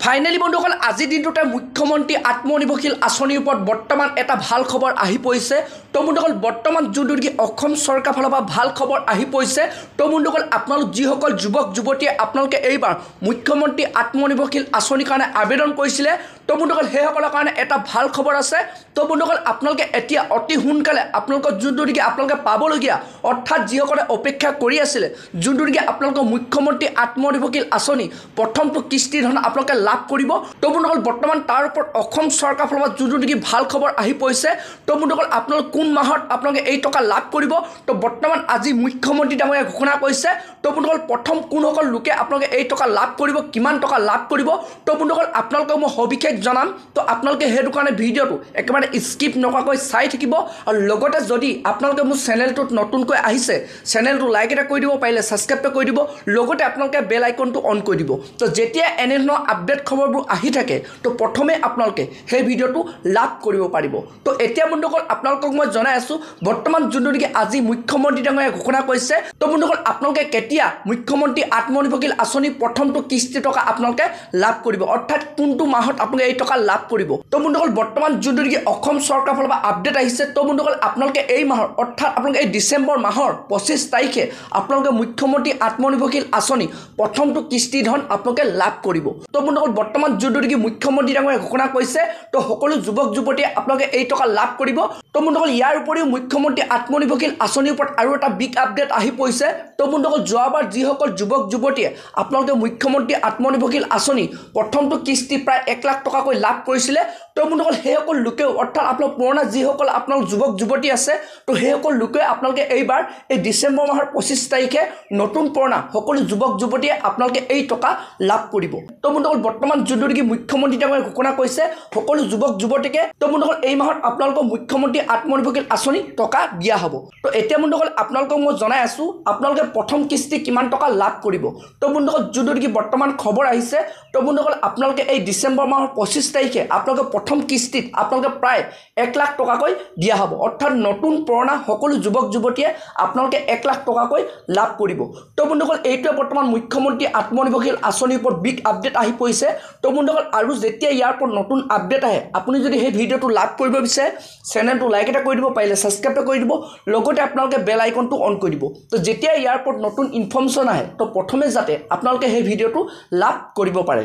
Finally বন্ধুসকল আজিৰ দিনটোতে মুখ্যমন্ত্ৰী আত্মনিৰ্ভৰশীল আঁচনিৰ ওপৰত বৰ্তমান এটা ভাল খবৰ আহি পৰিছে। তো বন্ধুসকল বৰ্তমান যোনটো নেকি অসম চৰকাৰ ফালৰ পৰা ভাল খবৰ আহি পৰিছে। তো বন্ধুসকল আপোনালোক যিসকল যুৱক যুৱতীয়ে আপোনালোকে এইবাৰ মুখ্যমন্ত্ৰী আত্মনিৰ্ভৰশীল আঁচনিৰ কাৰণে আবেদন কৰিছিলে, তো বন্ধুসকল সেইসকলৰ কাৰণে এটা ভাল খবৰ আছে। তো বন্ধুসকল আপোনালোকে এতিয়া অতি সোনকালে আপোনালোকৰ যোনটো নেকি আপোনালোকে পাবলগীয়া, অৰ্থাৎ যিসকলে অপেক্ষা কৰি আছিলে যোনটো নেকি আপোনালোকৰ মুখ্যমন্ত্ৰী আত্মনিৰ্ভৰশীল আঁচনি প্ৰথমটো কিস্তি ধন আপোনালোকে লাভ কৰিব। তো বন্ধুসকল বৰ্তমান তাৰ ওপৰত অসম চৰকাৰ ফালৰ পৰা যোনটো নেকি ভাল খবৰ আহি পৰিছে। তো বন্ধুসকল আপোনালোক কোন মাহত আপোনালোকে এই টকা লাভ কৰিব, তো বৰ্তমান আজি মুখ্যমন্ত্ৰী ডাঙৰীয়াই ঘোষণা কৰিছে। তো বন্ধুসকল প্ৰথম কোনসকল লোকে আপোনালোকে এই টকা লাভ কৰিব, কিমান টকা লাভ কৰিব, তো বন্ধুসকল আপোনালোকক মই সবিশেষ জনাম। তো আপোনালোকে সেইটো কাৰণে ভিডিঅ'টো একেবাৰে স্কিপ নকৰাকৈ চাই থাকিব। আৰু লগতে যদি আপোনালোকে মোৰ চেনেলটোত নতুনকৈ আহিছে, চেনেলটো লাইক এটা কৰি দিব, পাৰিলে ছাবস্ক্ৰাইব কৰি দিব, লগতে আপোনালোকে বেল আইকনটো অন কৰি দিব। তো যেতিয়া এনে ধৰণৰ আপডেট খবৰবোৰ আহি থাকে, তো প্ৰথমে আপোনালোকে সেই ভিডিঅ'টো লাভ কৰিব পাৰিব। তো এতিয়া বন্ধুসকল আপোনালোকক মই জনাই আছোঁ বৰ্তমান যোনটো নেকি আজি মুখ্যমন্ত্ৰী ডাঙৰীয়াই ঘোষণা কৰিছে। তো বন্ধুসকল আপোনালোকে কেতিয়া মুখ্যমন্ত্ৰী আত্মনিৰ্ভৰশীল আঁচনি প্ৰথমটো কিস্তি টকা আপোনালোকে লাভ কৰিব, অৰ্থাৎ কোনটো মাহত আপোনালোকে এই টকা লাভ কৰিব। তো বন্ধুসকল বৰ্তমান যোনটো নেকি অসম চৰকাৰৰ ফালৰ পৰা আপডেট আহিছে। তো বন্ধুসকল আপোনালোকে এই মাহৰ, অৰ্থাৎ আপোনালোকে এই ডিচেম্বৰ মাহৰ 25 তাৰিখে আপোনালোকে মুখ্যমন্ত্ৰী আত্মনিৰ্ভৰশীল আঁচনি প্ৰথমটো কিস্তি ধন আপোনালোকে লাভ কৰিব। তো বন্ধুসকল বৰ্তমান যোনটো নেকি মুখ্যমন্ত্ৰী ডাঙৰীয়াই ঘোষণা কৰিছে, তো সকলো যুৱক যুৱতীয়ে আপোনালোকে এই টকা লাভ কৰিব। তো বন্ধুসকল ইয়াৰ উপৰিও মুখ্যমন্ত্ৰী আত্মনিৰ্ভৰশীল আঁচনিৰ ওপৰত আৰু এটা বিগ আপডেট আহি পৰিছে। তো বন্ধুসকল যোৱাবাৰ যিসকল যুৱক যুৱতীয়ে আপোনালোকে মুখ্যমন্ত্ৰী আত্মনিৰ্ভৰশীল আঁচনি প্ৰথমটো কিস্তি প্ৰায় 1 লাখ টকাকৈ লাভ কৰিছিলে। তো বন্ধুসকল সেইসকল লোকেও, অৰ্থাৎ আপোনালোক পুৰণা যিসকল আপোনালোক যুৱক যুৱতী আছে, তো সেইসকল লোকে আপোনালোকে এইবাৰ এই ডিচেম্বৰ মাহৰ 25 তাৰিখে নতুন পুৰণা সকলো যুৱক যুৱতীয়ে আপোনালোকে এই টকা লাভ কৰিব। তো বন্ধুসকল বৰ্তমান যোনটো নেকি মুখ্যমন্ত্ৰী ডাঙৰীয়াই ঘোষণা কৰিছে সকলো যুৱক যুৱতীকে, তো বন্ধুসকল এই মাহত আপোনালোকৰ মুখ্যমন্ত্ৰী আত্মনিৰ্ভৰশীল আঁচনি টকা দিয়া হ'ব। তো এতিয়া বন্ধুসকল আপোনালোকক মই জনাই আছোঁ আপোনালোকে প্ৰথম কিস্তি কিমান টকা লাভ কৰিব। তো বন্ধুসকল যোনটো নেকি বৰ্তমান খবৰ আহিছে, তো বন্ধুসকল আপোনালোকে এই ডিচেম্বৰ মাহৰ 25 তাৰিখে আপোনালোকে প্ৰথম কিস্তিত আপোনালোকে প্ৰায় 1 লাখ টকাকৈ দিয়া হ'ব, অৰ্থাৎ নতুন পুৰণা সকলো যুৱক যুৱতীয়ে আপোনালোকে 1 লাখ টকাকৈ লাভ কৰিব। তো বন্ধুসকল এইটোৱে বৰ্তমান মুখ্যমন্ত্ৰী আত্মনিৰ্ভৰশীল আঁচনিৰ ওপৰত বিগ আপডেট আহি পৰিছে। তো বন্ধুসকল আৰু যেতিয়া ইয়াৰ ওপৰত নতুন আপডেট আহে, আপুনি যদি সেই ভিডিঅ'টো লাভ কৰিব বিচাৰে চেনেলটো লাইক এটা কৰি দিব, পাৰিলে ছাবস্ক্ৰাইব কৰি দিব, লগতে আপোনালোকে বেল আইকনটো অন কৰি দিব। তো যেতিয়া ইয়াৰ ওপৰত নতুন ইনফৰ্মেশ্যন আহে, তো প্ৰথমে যাতে আপোনালোকে সেই ভিডিঅ'টো লাভ কৰিব পাৰে।